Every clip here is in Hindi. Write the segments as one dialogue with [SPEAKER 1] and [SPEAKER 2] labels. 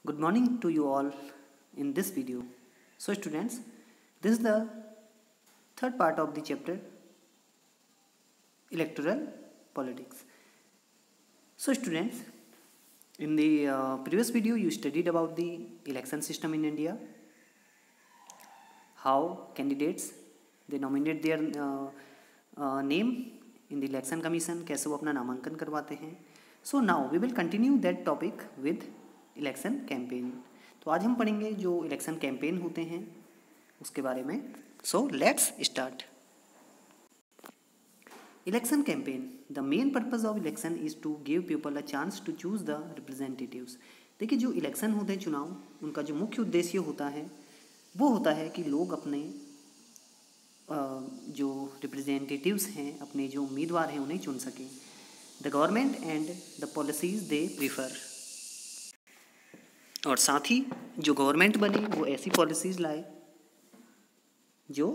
[SPEAKER 1] Good morning to you all in this video. So students, this is the third part of the chapter electoral politics. So students, in the previous video you studied about the election system in India, how candidates they nominate their name in the election commission, कैसे वो अपना नामांकन करवाते हैं. So now we will continue that topic with election campaign. तो आज हम पढ़ेंगे जो इलेक्शन कैंपेन होते हैं उसके बारे में. So let's start. Election campaign. The main purpose of election is to give people a chance to choose the representatives. देखिए जो इलेक्शन होते हैं चुनाव, उनका जो मुख्य उद्देश्य होता है वो होता है कि लोग अपने जो रिप्रेजेंटेटिव्स हैं, अपने जो उम्मीदवार हैं उन्हें चुन सकें. The government and the policies they prefer. और साथ ही जो गवर्नमेंट बने वो ऐसी पॉलिसीज़ लाए जो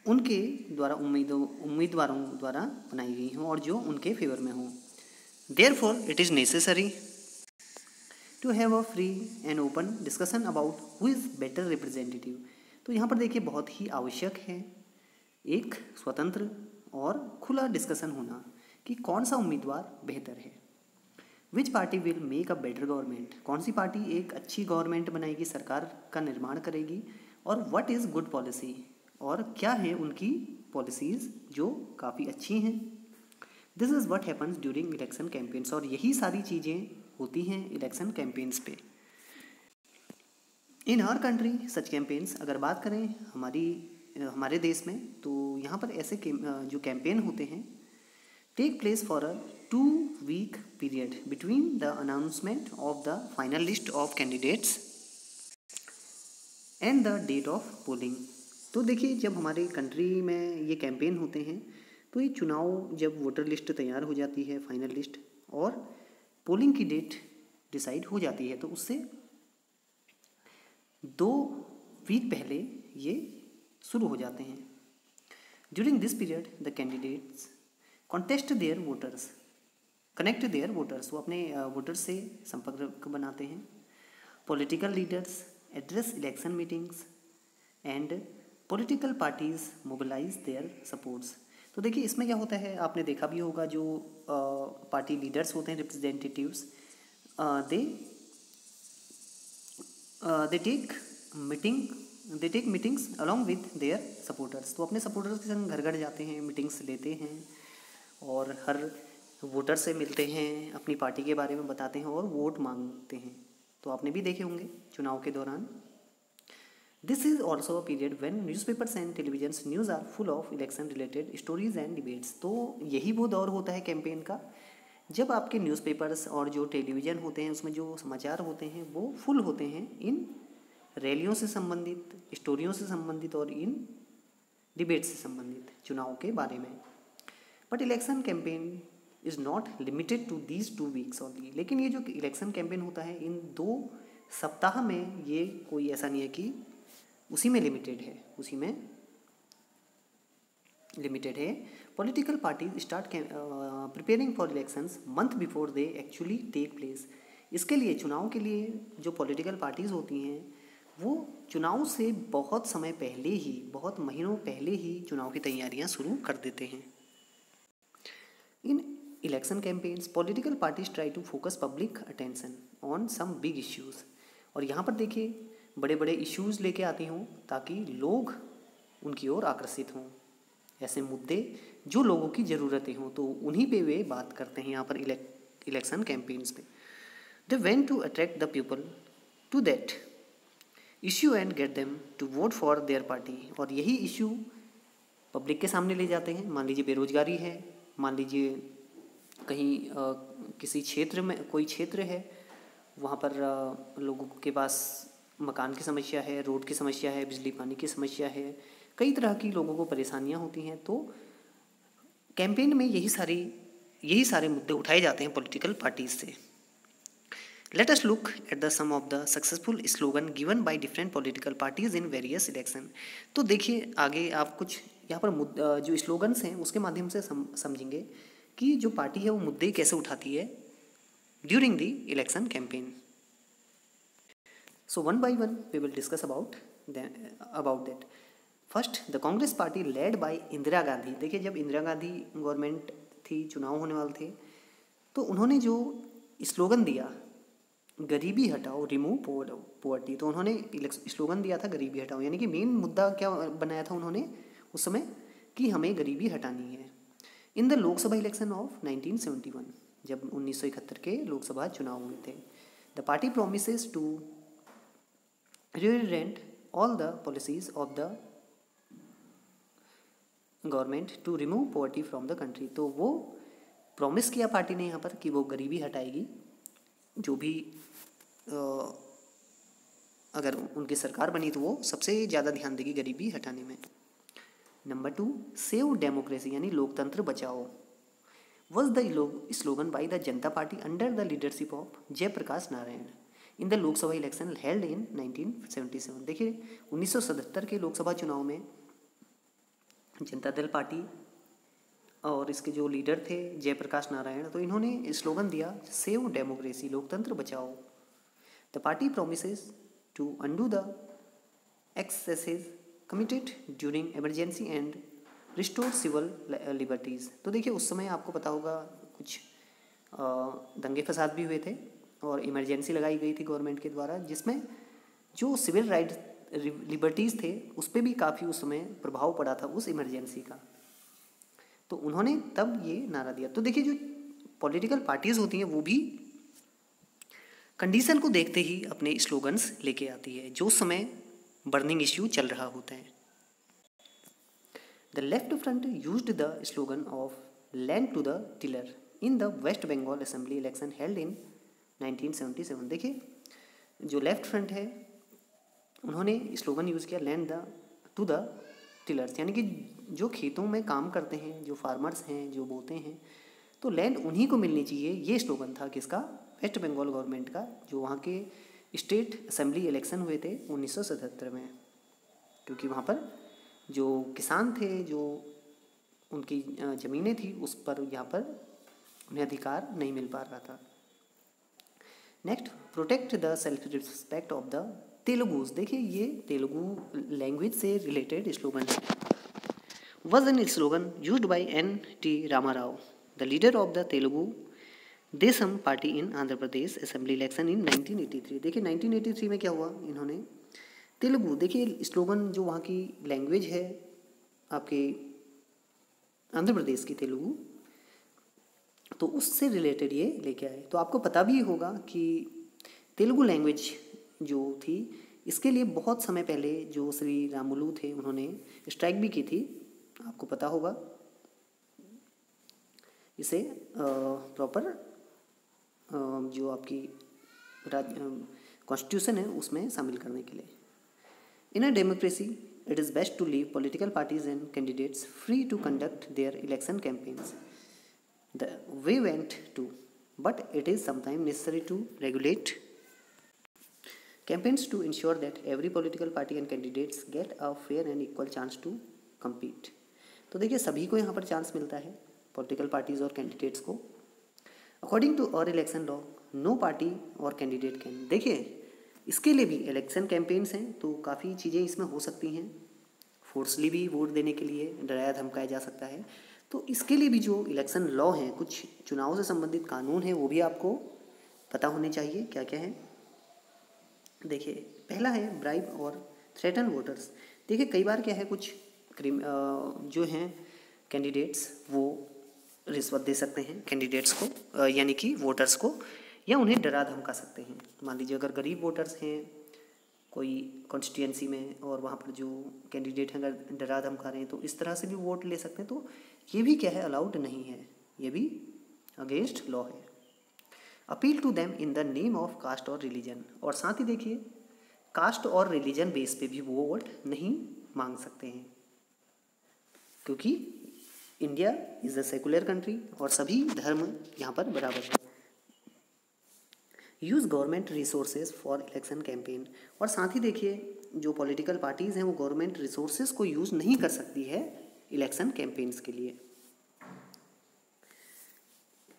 [SPEAKER 1] उनके द्वारा उम्मीदवारों द्वारा बनाई गई हों और जो उनके फेवर में हों. Therefore it is necessary to have a free and open discussion about who is better representative. तो यहाँ पर देखिए बहुत ही आवश्यक है एक स्वतंत्र और खुला डिस्कशन होना कि कौन सा उम्मीदवार बेहतर है. विच party will make a better government. कौन सी पार्टी एक अच्छी गवर्नमेंट बनाएगी, सरकार का निर्माण करेगी. और व्हाट इज़ गुड पॉलिसी, और क्या है उनकी पॉलिसीज़ जो काफ़ी अच्छी हैं. This is what happens during election campaigns. और यही सारी चीज़ें होती हैं इलेक्शन कैंपेन्स पे. In our country such campaigns, अगर बात करें हमारे देश में, तो यहाँ पर ऐसे जो कैंपेन होते हैं take place for a 2-week period between the announcement of the final list of candidates and the date of polling. तो देखिए जब हमारे कंट्री में ये कैंपेन होते हैं तो ये चुनाव, जब वोटर लिस्ट तैयार हो जाती है, फाइनल लिस्ट, और पोलिंग की डेट डिसाइड हो जाती है, तो उससे 2 वीक पहले ये शुरू हो जाते हैं. During this period the candidates contest their voters, connect their voters, वो अपने वोटर्स से संपर्क बनाते हैं. Political leaders address election meetings and political parties mobilise their supports. तो देखिए इसमें क्या होता है, आपने देखा भी होगा जो पार्टी लीडर्स होते हैं, representatives, they take meetings along with their supporters. तो अपने सपोर्टर्स के संग घर घर जाते हैं, मीटिंग्स लेते हैं और हर वोटर से मिलते हैं, अपनी पार्टी के बारे में बताते हैं और वोट मांगते हैं. तो आपने भी देखे होंगे चुनाव के दौरान. This is also a period when newspapers and televisions news are full of election related stories and debates. तो यही वो दौर होता है कैंपेन का जब आपके न्यूज़पेपर्स और जो टेलीविज़न होते हैं उसमें जो समाचार होते हैं वो फुल होते हैं इन रैलियों से संबंधित, स्टोरियों से संबंधित और इन डिबेट से संबंधित चुनाव के बारे में. But election campaign is not limited to these 2 weeks only. लेकिन ये जो इलेक्शन कैंपेन होता है इन 2 सप्ताह में, ये कोई ऐसा नहीं है कि उसी में लिमिटेड है, उसी में लिमिटेड है. Political parties start preparing for elections month before they actually take place. इसके लिए, चुनाव के लिए, जो पॉलिटिकल पार्टीज़ होती हैं वो चुनाव से बहुत समय पहले ही, बहुत महीनों पहले ही चुनाव की तैयारियां शुरू कर देते हैं. In election campaigns political parties try to focus public attention on some big issues. और यहाँ पर देखिए बड़े बड़े इश्यूज़ लेके आती हों ताकि लोग उनकी ओर आकर्षित हों. ऐसे मुद्दे जो लोगों की ज़रूरतें हों, तो उन्हीं पे वे बात करते हैं यहाँ पर इलेक्शन कैंपेन्स पे. They went to attract the people to that issue and get them to vote for their party. और यही इशू पब्लिक के सामने ले जाते हैं. मान लीजिए बेरोजगारी है, मान लीजिए कहीं किसी क्षेत्र में, कोई क्षेत्र है वहाँ पर लोगों के पास मकान की समस्या है, रोड की समस्या है, बिजली पानी की समस्या है, कई तरह की लोगों को परेशानियाँ होती हैं. तो कैंपेन में यही सारे मुद्दे उठाए जाते हैं पॉलिटिकल पार्टीज से. Let us look at the some of the successful slogan given by different political parties in various election. तो देखिए आगे आप कुछ यहाँ पर जो स्लोगन्स हैं उसके माध्यम से समझेंगे कि जो पार्टी है वो मुद्दे कैसे उठाती है during the election campaign. So one by one we will discuss about that. First the Congress party led by Indira Gandhi. देखिए जब इंदिरा गांधी गवर्नमेंट थी, चुनाव होने वाले थे, तो उन्होंने जो स्लोगन दिया गरीबी हटाओ, रिमूव पॉवर्टी, तो उन्होंने स्लोगन दिया था गरीबी हटाओ, यानी कि मेन मुद्दा क्या बनाया था उन्होंने उस समय कि हमें गरीबी हटानी है। In the Lok Sabha election of 1971, जब 1971 के लोकसभा चुनाव हुए थे, the party promises to reorient all the policies of the government to remove poverty from the country. तो वो प्रॉमिस किया पार्टी ने यहाँ पर कि वो गरीबी हटाएगी, जो भी अगर उनकी सरकार बनी तो वो सबसे ज़्यादा ध्यान देगी गरीबी हटाने में। नंबर 2, सेव डेमोक्रेसी यानी लोकतंत्र बचाओ was the slogan by the Janata party under the leadership of Jayaprakash Narayan in the Lok Sabha election held in 1977। देखिए 1977 के लोकसभा चुनाव में जनता दल पार्टी और इसके जो लीडर थे जयप्रकाश नारायण, तो इन्होंने स्लोगन दिया सेव डेमोक्रेसी, लोकतंत्र बचाओ। The party promises to undo the excesses committed during emergency and restore civil liberties. तो देखिए उस समय आपको पता होगा कुछ दंगे फसाद भी हुए थे और इमरजेंसी लगाई गई थी गवर्नमेंट के द्वारा, जिसमें जो सिविल राइट लिबर्टीज़ थे उस पर भी काफ़ी उस समय प्रभाव पड़ा था उस इमरजेंसी का, तो उन्होंने तब ये नारा दिया। तो देखिए जो पॉलिटिकल पार्टीज़ होती हैं वो भी कंडीशन को देखते ही अपने स्लोगन्स लेके आती है जो समय बर्निंग इश्यू चल रहा होता है। The left front used the slogan of land to the tiller in the West Bengal assembly election held in 1977। देखिए जो लेफ्ट फ्रंट है उन्होंने स्लोगन यूज़ किया लैंड टू द टिलर्स, यानी कि जो खेतों में काम करते हैं, जो फार्मर्स हैं, जो बोते हैं, तो लैंड उन्हीं को मिलनी चाहिए। ये स्लोगन था किसका? वेस्ट बंगाल गवर्नमेंट का, जो वहाँ के स्टेट असेंबली इलेक्शन हुए थे 1977 में, क्योंकि वहाँ पर जो किसान थे, जो उनकी ज़मीनें थी, उस पर यहाँ पर उन्हें अधिकार नहीं मिल पा रहा था। Next, protect the self respect of the Telugus. देखिए ये तेलुगु लैंग्वेज से रिलेटेड स्लोगन है। Was an slogan used by N.T. Ramarao, the leader of the Telugu Desam party in Andhra Pradesh assembly election in 1983। देखिए 1983 में क्या हुआ, इन्होंने तेलुगु, देखिए स्लोगन जो वहाँ की लैंग्वेज है आपके आंध्र प्रदेश की तेलुगु, तो उससे रिलेटेड ये लेके आए। तो आपको पता भी होगा कि तेलुगु लैंग्वेज जो थी इसके लिए बहुत समय पहले जो श्री रामुलु थे उन्होंने स्ट्राइक भी की थी, आपको पता होगा, इसे प्रॉपर जो आपकी कॉन्स्टिट्यूशन है उसमें शामिल करने के लिए। In a democracy it is best to leave political parties and candidates free to conduct their election campaigns the way went to, but it is sometime necessary to regulate campaigns to ensure that every political party and candidates get a fair and equal chance to compete। तो देखिए सभी को यहाँ पर चांस मिलता है, पॉलिटिकल पार्टीज और कैंडिडेट्स को। अकॉर्डिंग टू और इलेक्शन लॉ नो पार्टी और कैंडिडेट कैन। देखिए इसके लिए भी इलेक्शन कैंपेन्स हैं तो काफ़ी चीज़ें इसमें हो सकती हैं, फोर्सली भी वोट देने के लिए डराया धमकाया जा सकता है। तो इसके लिए भी जो इलेक्शन लॉ हैं, कुछ चुनाव से संबंधित कानून हैं, वो भी आपको पता होने चाहिए क्या क्या है। देखिए पहला है ब्राइब और थ्रेटन वोटर्स। देखिए कई बार क्या है, कुछ जो हैं कैंडिडेट्स वो रिश्वत दे सकते हैं कैंडिडेट्स को, यानी कि वोटर्स को, या उन्हें डरा धमका सकते हैं। मान लीजिए अगर गरीब वोटर्स हैं कोई कॉन्स्टिट्यूंसी में और वहाँ पर जो कैंडिडेट हैं अगर डरा धमका रहे हैं तो इस तरह से भी वोट ले सकते हैं। तो ये भी क्या है, अलाउड नहीं है, ये भी अगेंस्ट लॉ है। Appeal to them in the name of caste और रिलीजन, और साथ ही देखिए कास्ट और रिलीजन बेस पे भी वो वोट नहीं मांग सकते हैं, क्योंकि India is a secular country और सभी धर्म यहाँ पर बराबर है। Use government resources for election campaign, और साथ ही देखिए जो पॉलिटिकल पार्टीज़ हैं वो गवर्नमेंट रिसोर्सेज को यूज़ नहीं कर सकती है इलेक्शन कैंपेन्स के लिए।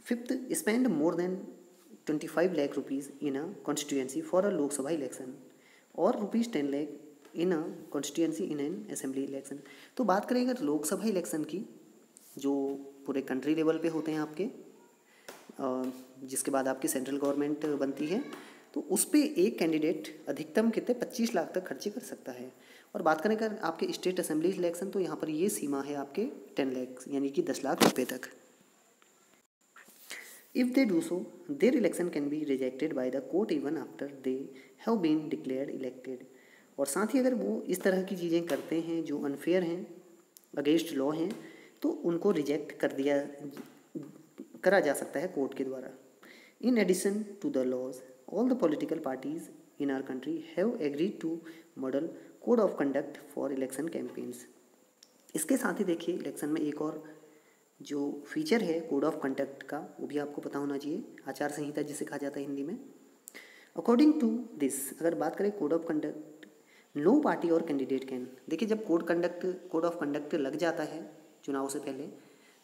[SPEAKER 1] Fifth, spend more than 25 lakh rupees in a constituency for a Lok Sabha election. और ₹10 lakh in a constituency in an assembly election. तो बात करें अगर लोकसभा इलेक्शन की, जो पूरे कंट्री लेवल पे होते हैं आपके, जिसके बाद आपकी सेंट्रल गवर्नमेंट बनती है, तो उस पर एक कैंडिडेट अधिकतम कितने 25 लाख तक खर्चे कर सकता है। और बात करें अगर आपके स्टेट असेंबली इलेक्शन, तो यहाँ पर ये सीमा है आपके 10 लाख यानी कि 10 लाख रुपये तक। If they do so, their election can be rejected by the court even after they have been declared elected। और साथ ही अगर वो इस तरह की चीज़ें करते हैं जो अनफेयर हैं, अगेंस्ट लॉ हैं, तो उनको रिजेक्ट करा जा सकता है कोर्ट के द्वारा। In addition to the laws, all the political parties in our country have agreed to model code of conduct for election campaigns. इसके साथ ही देखिए इलेक्शन में एक और जो फीचर है कोड ऑफ कंडक्ट का, वो भी आपको पता होना चाहिए, आचार संहिता जिसे कहा जाता है हिंदी में। अकॉर्डिंग टू दिस, अगर बात करें code of conduct, no party और कैंडिडेट कैन, देखिए जब कोड ऑफ कंडक्ट लग जाता है चुनाव से पहले,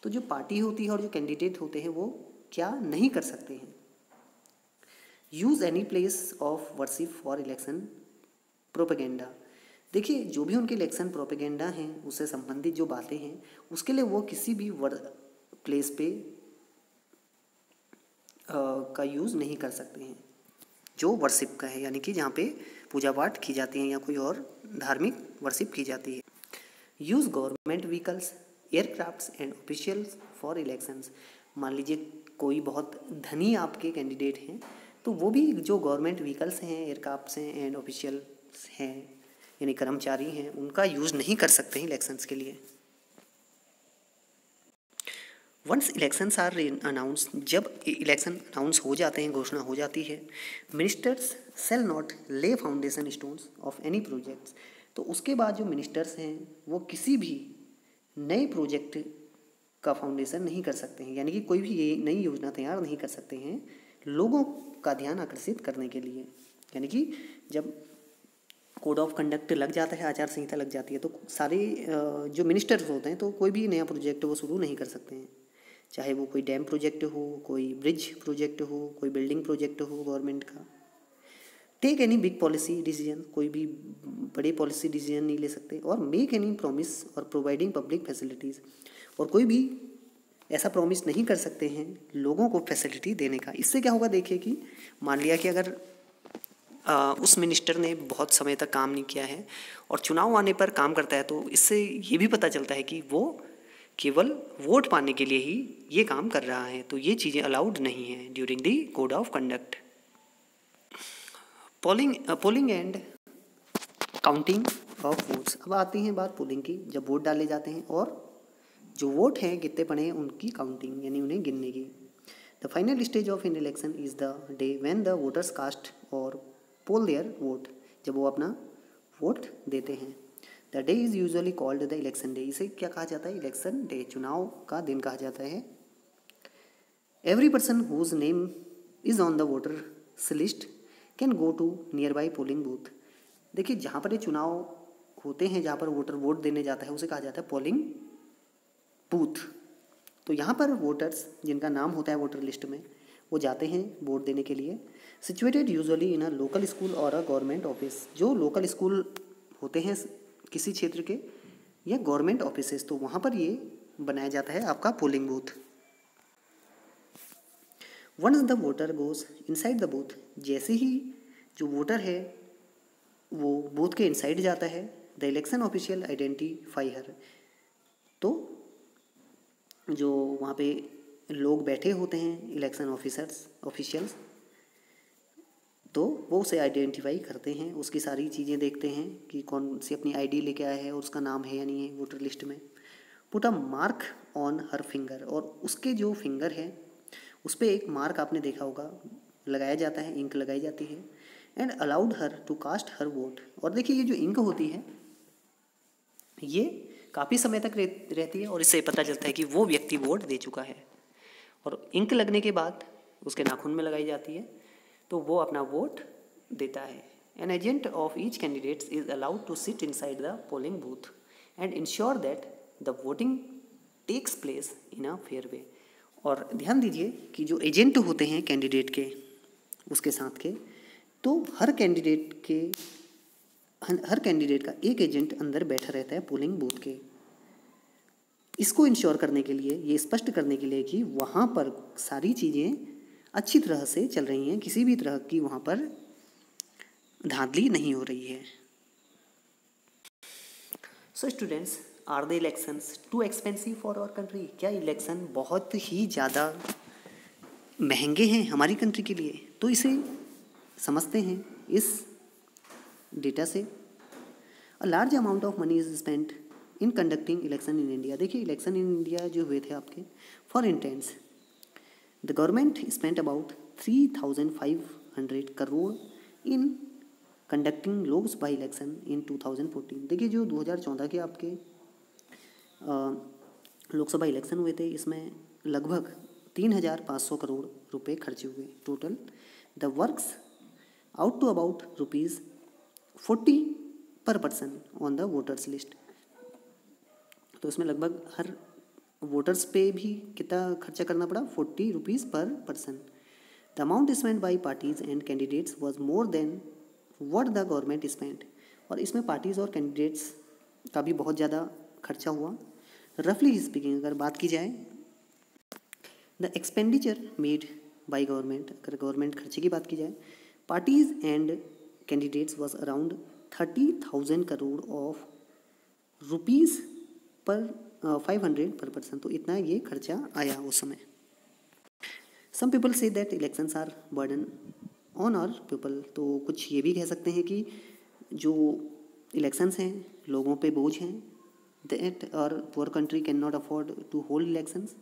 [SPEAKER 1] तो जो पार्टी होती है और जो कैंडिडेट होते हैं वो क्या नहीं कर सकते हैं, use any place of worship for election propaganda. देखिए जो भी उनके इलेक्शन प्रोपेगेंडा हैं, उससे संबंधित जो बातें हैं, उसके लिए वो किसी भी प्लेस पे का यूज़ नहीं कर सकते हैं जो वर्शिप का है, यानी कि जहाँ पे पूजा पाठ की जाती है या कोई और धार्मिक वर्शिप की जाती है। Use government vehicles, aircrafts and officials for elections. मान लीजिए कोई बहुत धनी आपके कैंडिडेट हैं, तो वो भी जो गवर्नमेंट व्हीकल्स हैं, एयरक्राफ्ट्स हैं एंड ऑफिशियल्स हैं, यानी कर्मचारी हैं, उनका यूज़ नहीं कर सकते हैं इलेक्शंस के लिए। वंस इलेक्शंस आर अनाउंस, जब इलेक्शन अनाउंस हो जाते हैं, घोषणा हो जाती है, मिनिस्टर्स सेल नॉट ले foundation stones of any projects. तो उसके बाद जो मिनिस्टर्स हैं वो किसी भी नए प्रोजेक्ट का फाउंडेशन नहीं कर सकते हैं, यानी कि कोई भी ये नई योजना तैयार नहीं कर सकते हैं लोगों का ध्यान आकर्षित करने के लिए। यानी कि जब कोड ऑफ कंडक्ट लग जाता है, आचार संहिता लग जाती है, तो सारे जो मिनिस्टर्स होते हैं तो कोई भी नया प्रोजेक्ट वो शुरू नहीं कर सकते हैं, चाहे वो कोई डैम प्रोजेक्ट हो, कोई ब्रिज प्रोजेक्ट हो, कोई बिल्डिंग प्रोजेक्ट हो गवर्नमेंट का। Take any big policy decision, कोई भी बड़े पॉलिसी डिसीजन नहीं ले सकते। और मेक एनी प्रॉमिस और प्रोवाइडिंग पब्लिक फैसिलिटीज़, और कोई भी ऐसा प्रॉमिस नहीं कर सकते हैं लोगों को फैसिलिटी देने का। इससे क्या होगा, देखिए कि मान लिया कि अगर उस मिनिस्टर ने बहुत समय तक काम नहीं किया है और चुनाव आने पर काम करता है, तो इससे ये भी पता चलता है कि वो केवल वोट पाने के लिए ही ये काम कर रहा है, तो ये चीज़ें अलाउड नहीं हैं during the code of conduct. Polling and counting of votes. अब आती है बात पोलिंग की, जब वोट डाले जाते हैं और जो वोट हैं कितने पड़े हैं उनकी काउंटिंग, यानी उन्हें गिनने की। The final stage of in election is the day when the voters cast और पोल देयर वोट, जब वो अपना वोट देते हैं। The day is usually called the election day, इसे क्या कहा जाता है, इलेक्शन डे, चुनाव का दिन कहा जाता है। Every person whose name is on the voters list can go to nearby polling booth. देखिए जहाँ पर ये चुनाव होते हैं, जहाँ पर वोटर वोट देने जाता है, उसे कहा जाता है पोलिंग बूथ। तो यहाँ पर वोटर्स जिनका नाम होता है वोटर लिस्ट में, वो जाते हैं वोट देने के लिए। Situated usually in a local school और अ गवर्नमेंट ऑफिस, जो लोकल स्कूल होते हैं किसी क्षेत्र के या गवर्नमेंट ऑफिसेस, तो वहाँ पर ये बनाया जाता है आपका polling booth. Once the voter goes inside the booth, जैसे ही जो वोटर है वो बूथ के इनसाइड जाता है, द इलेक्शन ऑफिशियल आइडेंटिफाई हर, तो जो वहाँ पे लोग बैठे होते हैं इलेक्शन ऑफिशियल्स, तो वो उसे आइडेंटिफाई करते हैं, उसकी सारी चीज़ें देखते हैं कि कौन सी अपनी आईडी लेके आया है और उसका नाम है या नहीं है वोटर लिस्ट में। Put a mark on her finger, और उसके जो फिंगर है उस पर एक मार्क आपने देखा होगा लगाया जाता है, इंक लगाई जाती है। And allowed her to cast her vote, और देखिए ये जो इंक होती है ये काफ़ी समय तक रहती है और इससे पता चलता है कि वो व्यक्ति वोट दे चुका है। और इंक लगने के बाद उसके नाखून में लगाई जाती है, तो वो अपना वोट देता है। An agent of each candidate is allowed to sit inside the polling booth and ensure that the voting takes place in a fair way. और ध्यान दीजिए कि जो एजेंट होते हैं कैंडिडेट के उसके साथ के, तो हर कैंडिडेट के हर कैंडिडेट का एक एजेंट अंदर बैठा रहता है पोलिंग बूथ के। इसको इंश्योर करने के लिए, ये स्पष्ट करने के लिए कि वहाँ पर सारी चीज़ें अच्छी तरह से चल रही हैं, किसी भी तरह की वहाँ पर धांधली नहीं हो रही है। So students, are the elections too expensive for our country? क्या इलेक्शन बहुत ही ज़्यादा महंगे हैं हमारी कंट्री के लिए? तो इसे समझते हैं इस डेटा से। A large amount of money is spent in conducting election in India. देखिए, इलेक्शन इन इंडिया जो हुए थे आपके, for intense the government spent about 3,500 crore in conducting Lok Sabha election in 2014। देखिए, जो 2014 के आपके लोकसभा इलेक्शन हुए थे, इसमें लगभग 3,500 करोड़ रुपए खर्च हुए total. The works out to about ₹40 per person on the voters list. तो इसमें लगभग हर वोटर्स पे भी कितना खर्चा करना पड़ा? ₹40 per person. The amount spent by parties and candidates was more than what the government spent. और इसमें पार्टीज और कैंडिडेट्स का भी बहुत ज़्यादा खर्चा हुआ। रफली स्पीकिंग अगर बात की जाए, the expenditure made by government, अगर गवर्नमेंट खर्चे की बात की जाए, parties and candidates was around 30,000 crore of rupees पर 500 पर पर्सन। तो इतना ये खर्चा आया उस समय। Some people say that elections are burden on our people. तो कुछ ये भी कह सकते हैं कि जो इलेक्शंस हैं लोगों पे बोझ हैं। दैट और poor country can not afford to hold elections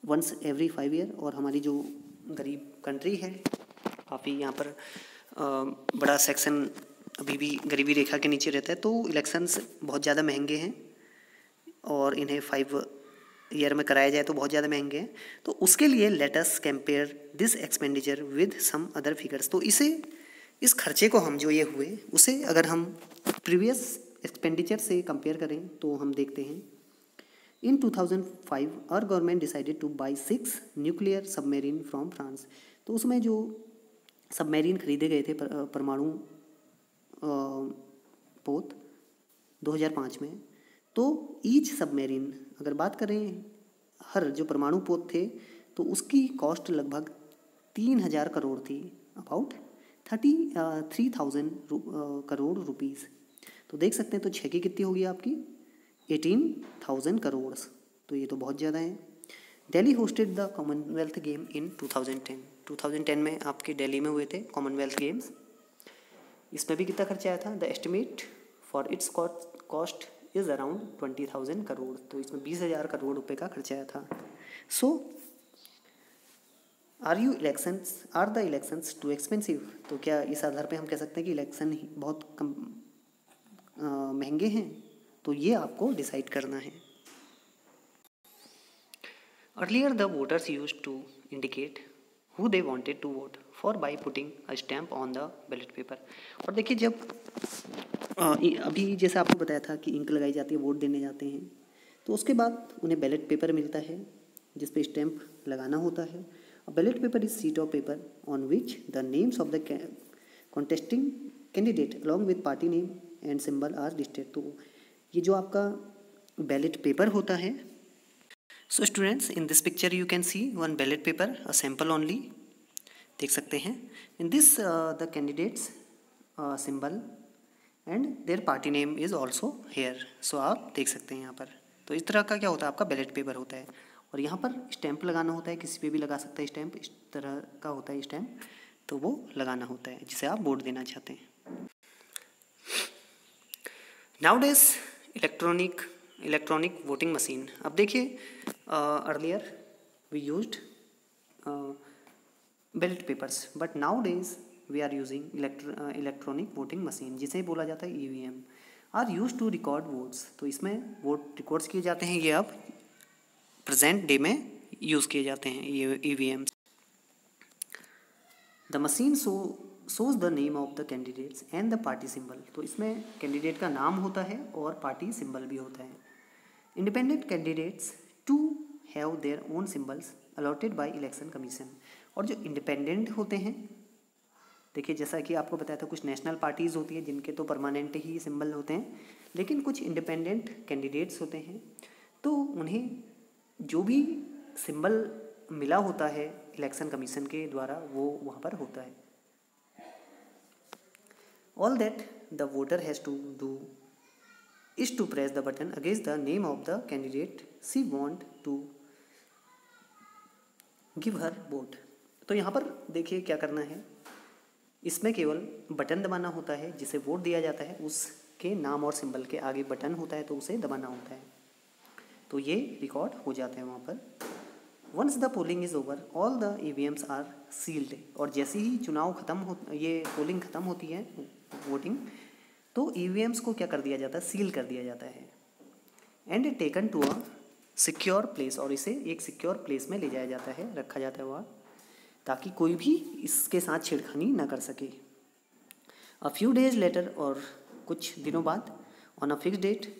[SPEAKER 1] once every 5 year. और हमारी जो गरीब कंट्री है, काफ़ी यहाँ पर बड़ा सेक्शन अभी भी गरीबी रेखा के नीचे रहता है, तो इलेक्शंस बहुत ज़्यादा महंगे हैं और इन्हें 5 ईयर में कराया जाए तो बहुत ज़्यादा महंगे हैं। तो उसके लिए let us compare this expenditure with some other figures. तो इस खर्चे को हम जो ये हुए उसे अगर हम प्रीवियस एक्सपेंडिचर से कंपेयर करें तो हम देखते हैं in 2005 our government decided to buy 6 nuclear submarine from France. तो उसमें जो सबमेरीन खरीदे गए थे परमाणु पोत 2005 में, तो ईच सबमेरीन अगर बात करें हर जो परमाणु पोत थे तो उसकी कॉस्ट लगभग 3,000 करोड़ थी, अबाउट 33,000 करोड़ रुपीज़। तो देख सकते हैं, तो 6 की कितनी होगी आपकी? 18,000 करोड़। तो ये तो बहुत ज़्यादा है। Delhi hosted the Commonwealth game in 2010। 2010 में आपके दिल्ली में हुए थे कॉमनवेल्थ गेम्स। इसमें भी कितना खर्चा आया था? The estimate for its cost is around 20,000 crore. तो इसमें 20,000 करोड़ रुपए का खर्चा आया था। So are the elections too expensive? तो क्या इस आधार पे हम कह सकते हैं कि इलेक्शन ही बहुत कम महंगे हैं? तो ये आपको डिसाइड करना है। Earlier the voters used to indicate who they wanted to vote for by putting a stamp on the ballot paper। और देखिए, जब अभी जैसे आपको बताया था कि इंक लगाई जाती है, वोट देने जाते हैं, तो उसके बाद उन्हें बैलेट पेपर मिलता है जिस पे स्टैंप लगाना होता है। Ballot paper is sheet of paper on which the names of the contesting candidate along with party name and symbol are listed. तो ये जो आपका बैलेट पेपर होता है, so students, in this picture you can see one ballot paper, a sample only. देख सकते हैं in this the candidates symbol and their party name is also here. So आप देख सकते हैं यहाँ पर। तो इस तरह का क्या होता है? आपका बैलेट पेपर होता है और यहाँ पर स्टैंप लगाना होता है। किसी पे भी लगा सकता है स्टैंप, इस तरह का होता है स्टैंप, तो वो लगाना होता है जिसे आप वोट देना चाहते हैं। Nowadays electronic voting machine. अब देखिए, earlier we used ballot papers, but nowadays we are using electronic voting machine, जिसे बोला जाता है EVM, are use to record votes. तो इसमें वोट रिकॉर्ड्स किए जाते हैं। ये अब प्रेजेंट डे में यूज़ किए जाते हैं ये EVM। The machine shows the name of the candidates and the party symbol. तो इसमें कैंडिडेट का नाम होता है और पार्टी सिंबल भी होता है। Independent candidates to have their own symbols allotted by election commission. और जो इंडिपेंडेंट होते हैं देखिए जैसा कि आपको बताया था, कुछ नेशनल पार्टीज़ होती है जिनके तो परमानेंट ही सिंबल होते हैं, लेकिन कुछ इंडिपेंडेंट कैंडिडेट्स होते हैं तो उन्हें जो भी सिंबल मिला होता है इलेक्शन कमीशन के द्वारा वो वहाँ पर होता है। All that the voter has to do is to press the button against the name of the candidate she want to give her vote. तो यहाँ पर देखिए क्या करना है, इसमें केवल बटन दबाना होता है, जिसे वोट दिया जाता है उसके नाम और सिंबल के आगे बटन होता है तो उसे दबाना होता है, तो ये रिकॉर्ड हो जाता है वहाँ पर। Once the polling is over all the EVMs are sealed. और जैसे ही चुनाव खत्म हो, ये पोलिंग खत्म होती है वोटिंग, तो EVMs को क्या कर दिया जाता है, सील कर दिया जाता है। And taken to a secure place, और इसे एक सिक्योर प्लेस में ले जाया जाता है, रखा जाता है वहाँ, ताकि कोई भी इसके साथ छेड़खानी ना कर सके। अ फ्यू डेज लेटर, और कुछ दिनों बाद, ऑन अ फिक्स डेट,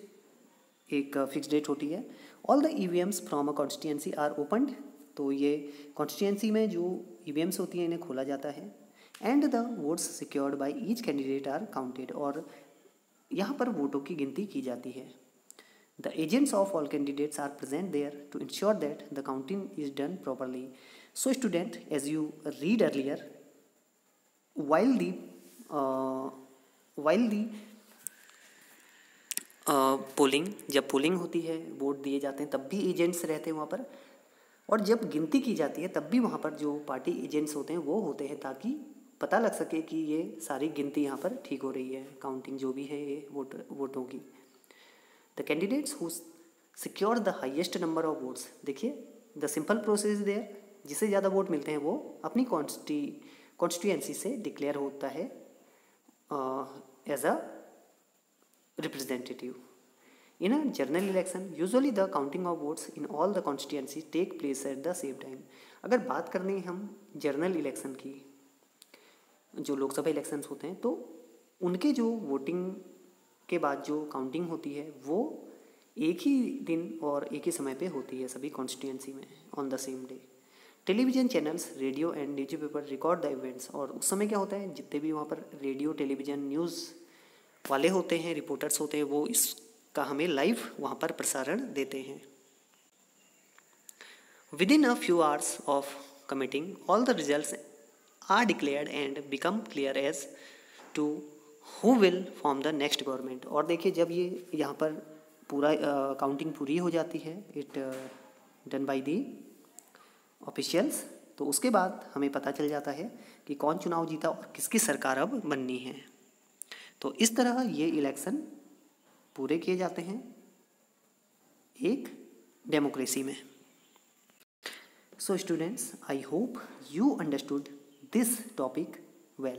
[SPEAKER 1] एक फिक्स डेट होती है, all the EVMs from a constituency are opened. तो ये कॉन्स्टिट्यूंसी में जो EVMs होती हैं इन्हें खोला जाता है। And the votes secured by each candidate are counted, और यहाँ पर वोटों की गिनती की जाती है। The agents of all candidates are present there to ensure that the counting is done properly. So student, as you read earlier, while the polling, जब पोलिंग होती है, वोट दिए जाते हैं, तब भी एजेंट्स रहते हैं वहाँ पर, और जब गिनती की जाती है तब भी वहाँ पर जो पार्टी एजेंट्स होते हैं वो होते हैं, ताकि पता लग सके कि ये सारी गिनती यहाँ पर ठीक हो रही है, काउंटिंग जो भी है ये वोटों की। The candidates who secure the highest number of votes, देखिए द सिंपल प्रोसेस देयर, जिसे ज़्यादा वोट मिलते हैं वो अपनी कॉन्स्टिट्यूएंसी से डिक्लेयर होता है as a representative. In a general election usually the counting of votes in all the constituency take place at the same time. अगर बात करनी हम जनरल इलेक्शन की, जो लोकसभा इलेक्शंस होते हैं, तो उनके जो वोटिंग के बाद जो काउंटिंग होती है वो एक ही दिन और एक ही समय पे होती है सभी कॉन्स्टिट्यूएंसी में, on the same day. Television channels, radio and newspaper record the events, और उस समय क्या होता है, जितने भी वहाँ पर रेडियो, टेलीविज़न, न्यूज़ वाले होते हैं, रिपोर्टर्स होते हैं, वो इसका हमें लाइव वहाँ पर प्रसारण देते हैं। Within a few hours of committing all the results are declared and become clear as to who will form the next government. और देखिए जब ये यहाँ पर पूरा काउंटिंग पूरी हो जाती है, it done by the officials, तो उसके बाद हमें पता चल जाता है कि कौन चुनाव जीता और किसकी सरकार अब बननी है। तो इस तरह ये इलेक्शन पूरे किए जाते हैं एक डेमोक्रेसी में। So students, I hope you understood this topic well.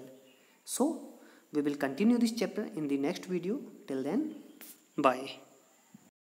[SPEAKER 1] So we will continue this chapter in the next video. Till then, bye.